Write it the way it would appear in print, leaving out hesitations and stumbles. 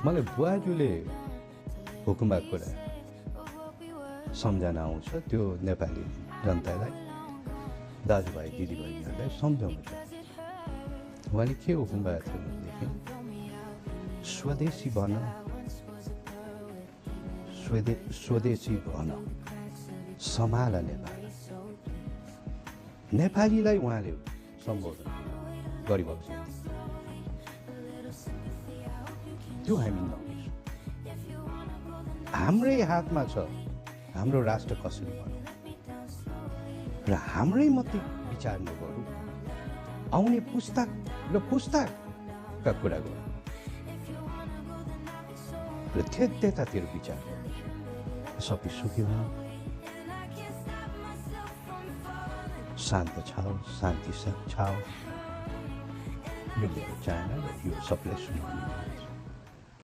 मलाई बुवाजुले हुकुमका कुरा सम्झना आउँछ त्यो नेपाली जनतालाई दाजुभाइ दिदीबहिनीहरूलाई सम्झाउनु छ उहाँले के हुकुम भएको थियो भनेदेखि स्वदेशी भन स्वदेशी भन सम्हाल नेपाल नेपालीलाई उहाँले सम्बोधन गरिरहेको छ त्यो हामी नबिर्सौँ हाम्रै हातमा छ हाम्रो राष्ट्र कसरी बनौँ र हाम्रै मात्रै विचार नगरौँ आउने पुस्ता र पुस्ताका कुरा गरौँ र त्यतातिर विचार गरौँ सबै सुखी हुनु शान्त छाओस् शान्ति छाओस् यो मेरो चाहना र यो सबलाई सुनाउनु